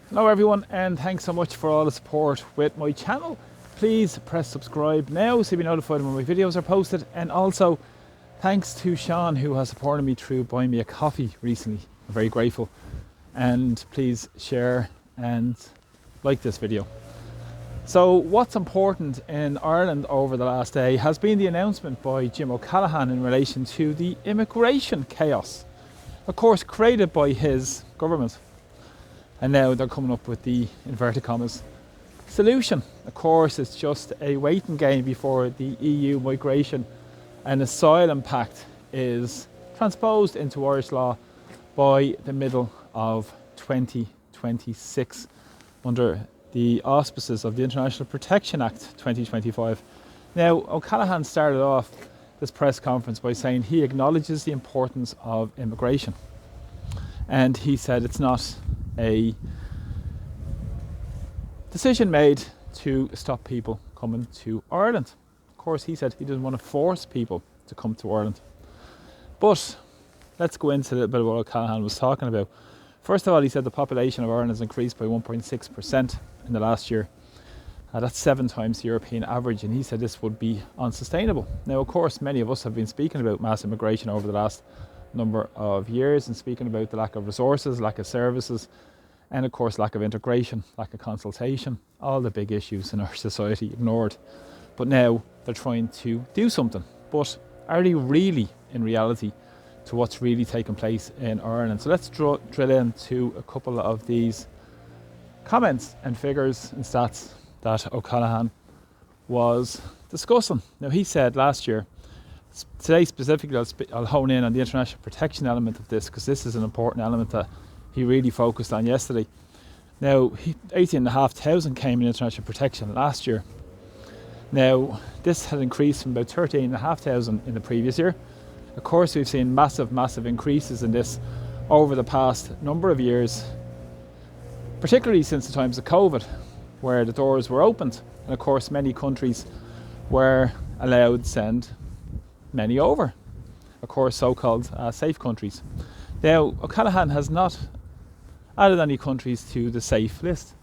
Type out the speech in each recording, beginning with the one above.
Hello everyone, and thanks so much for all the support with my channel. Please press subscribe now so you'll be notified when my videos are posted, and also thanks to Sean who has supported me through buying me a coffee recently. I'm very grateful, and please share and like this video. So what's important in Ireland over the last day has been the announcement by Jim O'Callaghan in relation to the immigration chaos, of course created by his government. And now they're coming up with the, inverted commas, solution. Of course, it's just a waiting game before the EU migration and asylum pact is transposed into Irish law by the middle of 2026 under the auspices of the International Protection Act 2025. Now, O'Callaghan started off this press conference by saying he acknowledges the importance of immigration. And he said it's not a decision made to stop people coming to Ireland. Of course, he said he doesn't want to force people to come to Ireland. But let's go into a little bit of what O'Callaghan was talking about. First of all, he said the population of Ireland has increased by 1.6% in the last year. That's 7 times the European average, and he said this would be unsustainable. Now, of course, many of us have been speaking about mass immigration over the last number of years and speaking about the lack of resources, lack of services, and of course lack of integration, lack of consultation, all the big issues in our society ignored. But now they're trying to do something. But are they really in reality to what's really taking place in Ireland? So let's drill into a couple of these comments and figures and stats that O'Callaghan was discussing. Now, he said last year, today specifically I'll hone in on the international protection element of this, because this is an important element that he really focused on yesterday. Now, 18,500 came in international protection last year. Now, this had increased from about 13,500 in the previous year. Of course, we've seen massive increases in this over the past number of years, particularly since the times of COVID, where the doors were opened. And of course, many countries were allowed to send many over. Of course, so-called safe countries. Now, O'Callaghan has not added any countries to the safe list.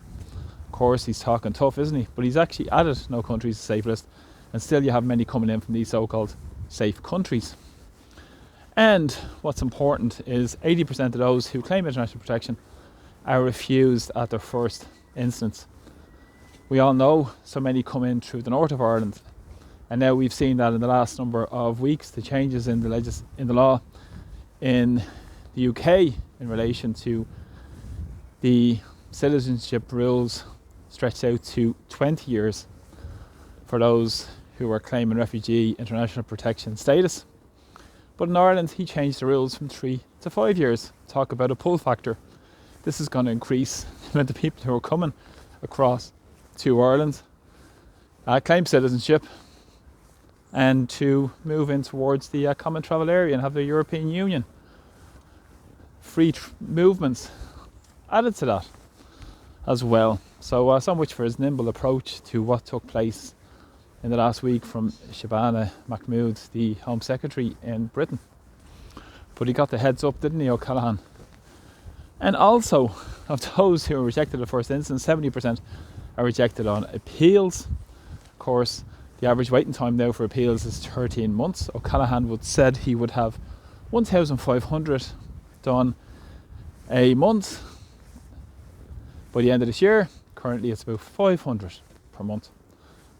Of course, he's talking tough, isn't he? But he's actually added no countries to the safe list, and still you have many coming in from these so-called safe countries. And what's important is 80% of those who claim international protection are refused at their first instance. We all know so many come in through the north of Ireland, and now we've seen that in the last number of weeks, the changes in the law in the UK in relation to the citizenship rules stretched out to 20 years for those who are claiming refugee international protection status. But in Ireland, he changed the rules from 3 to 5 years. Talk about a pull factor. This is going to increase the amount of people who are coming across to Ireland, claim citizenship, and to move in towards the common travel area and have the European Union. Free movements added to that as well. So much for his nimble approach to what took place in the last week from Shabana Mahmood, the Home Secretary in Britain. But he got the heads up, didn't he, O'Callaghan? And also, of those who are rejected at the first instance, 70% are rejected on appeals. Of course, the average waiting time now for appeals is 13 months. O'Callaghan said he would have 1,500 done a month by the end of this year. Currently it's about 500 per month.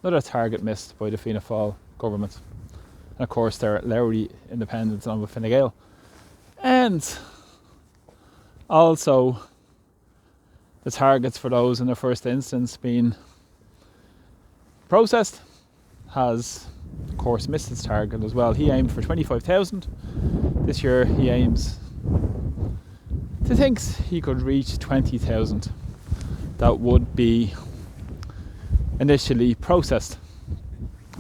Another target missed by the Fianna Fáil government. And of course they're Lowry independents on with Fine Gael. And also the targets for those in the first instance being processed has of course missed its target as well. He aimed for 25,000. This year he aims thinks he could reach 20,000 that would be initially processed.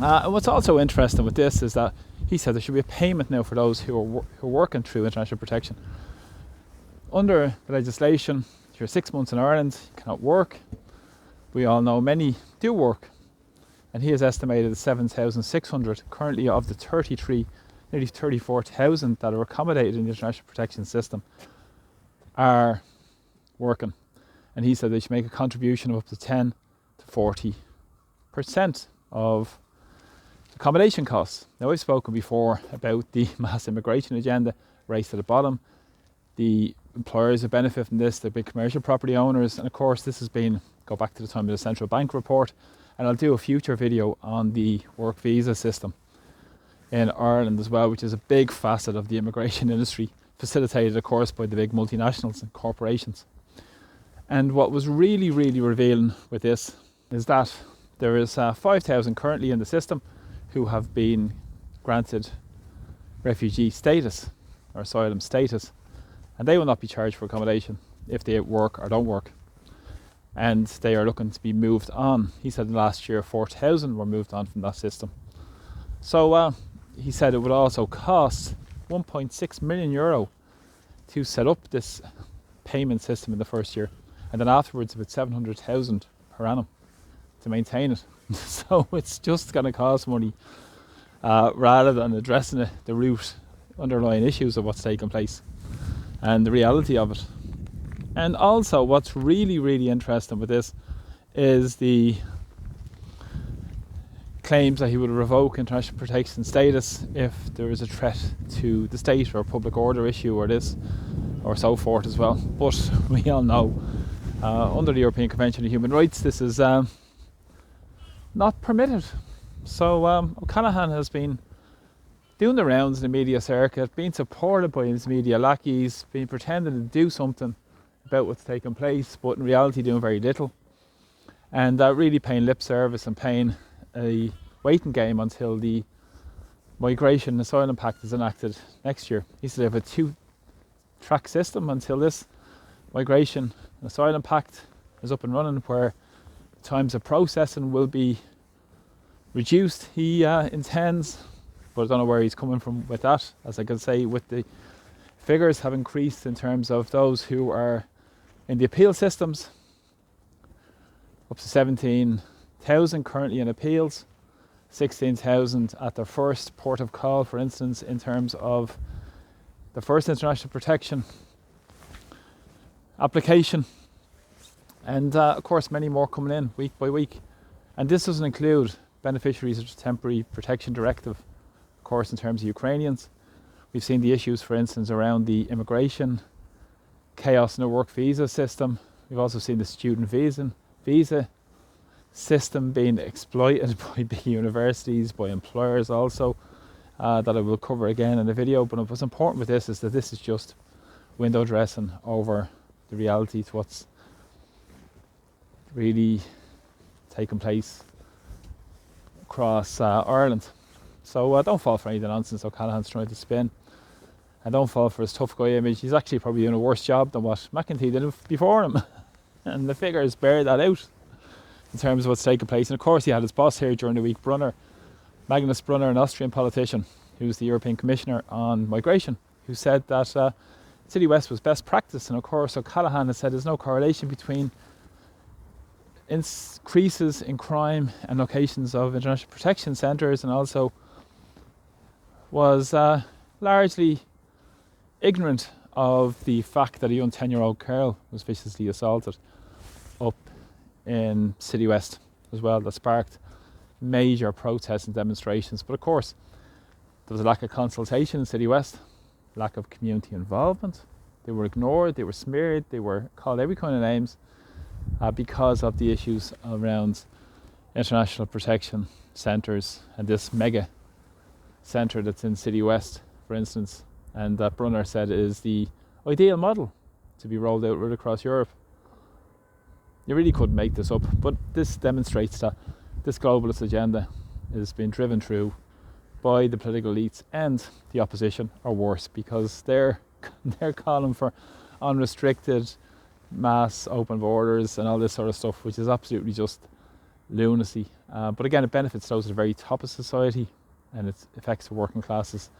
And what's also interesting with this is that he said there should be a payment now for those who are working through international protection. Under the legislation, if you're 6 months in Ireland, you cannot work. We all know many do work, and he has estimated 7,600 currently of the 33, nearly 34,000 that are accommodated in the international protection system are working. And he said they should make a contribution of up to 10 to 40% of accommodation costs. Now, I've spoken before about the mass immigration agenda, race to the bottom. The employers who benefit from this, the big commercial property owners, and of course this has been, go back to the time of the central bank report, and I'll do a future video on the work visa system in Ireland as well, which is a big facet of the immigration industry, facilitated of course by the big multinationals and corporations. And what was really revealing with this is that there is 5,000 currently in the system who have been granted refugee status or asylum status, and they will not be charged for accommodation if they work or don't work. And they are looking to be moved on. He said last year 4,000 were moved on from that system. So he said it would also cost 1.6 million euro to set up this payment system in the first year, and then afterwards about 700,000 per annum to maintain it. So it's just going to cost money rather than addressing the root underlying issues of what's taking place and the reality of it. And also what's really interesting with this is the claims that he would revoke international protection status if there is a threat to the state or public order issue or this or so forth as well. But we all know under the European Convention on Human Rights this is not permitted. So O'Callaghan has been doing the rounds in the media circuit, being supported by his media lackeys, being pretending to do something about what's taking place, but in reality doing very little, and really paying lip service and paying a waiting game until the Migration and Asylum Pact is enacted next year. He said they have a two-track system until this Migration and Asylum Pact is up and running, where times of processing will be reduced. He intends, but I don't know where he's coming from with that. As I can say, with the figures have increased in terms of those who are in the appeal systems, up to 17,000 currently in appeals, 16,000 at their first port of call, for instance, in terms of the first international protection application, and of course many more coming in week by week. And this doesn't include beneficiaries of the temporary protection directive, of course, in terms of Ukrainians. We've seen the issues, for instance, around the immigration chaos in the work visa system. We've also seen the student visa system being exploited by big universities, by employers also, that I will cover again in the video. But what's important with this is that this is just window dressing over the reality to what's really taking place across Ireland. So don't fall for any of the nonsense O'Callaghan's trying to spin. And don't fall for his tough guy image. He's actually probably doing a worse job than what McEntee did before him. And the figures bear that out in terms of what's taking place. And of course he had his boss here during the week, Magnus Brunner, an Austrian politician who's the European Commissioner on Migration, who said that City West was best practice. And of course O'Callaghan has said there's no correlation between increases in crime and locations of international protection centres, and also was largely ignorant of the fact that a young 10-year-old girl was viciously assaulted up in City West as well. That sparked major protests and demonstrations. But of course there was a lack of consultation in City West, lack of community involvement. They were ignored, they were smeared, they were called every kind of names because of the issues around international protection centres and this mega centre that's in City West, for instance, and that Brunner said is the ideal model to be rolled out right across Europe. You really couldn't make this up, but this demonstrates that this globalist agenda is being driven through by the political elites and the opposition, or worse, because they're calling for unrestricted mass open borders and all this sort of stuff, which is absolutely just lunacy. But again, it benefits those at the very top of society, and it affects the working classes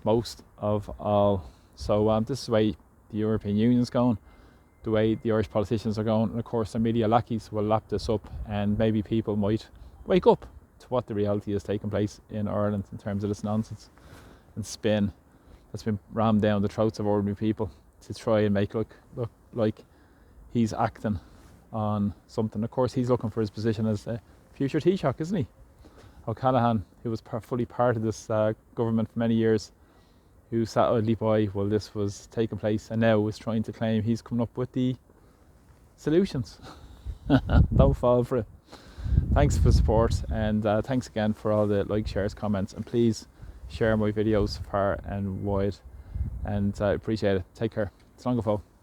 most of all. So this is the way the European Union's going, the way the Irish politicians are going, and of course the media lackeys will lap this up, and maybe people might wake up to what the reality is taking place in Ireland in terms of this nonsense and spin that's been rammed down the throats of ordinary people to try and make look like he's acting on something. Of course, he's looking for his position as a future Taoiseach, isn't he? O'Callaghan, who was fully part of this government for many years, who sat idly by while this was taking place, and now is trying to claim he's coming up with the solutions. Don't fall for it. Thanks for the support, and thanks again for all the likes, shares, comments, and please share my videos far and wide, and I appreciate it. Take care. Slán go fóill.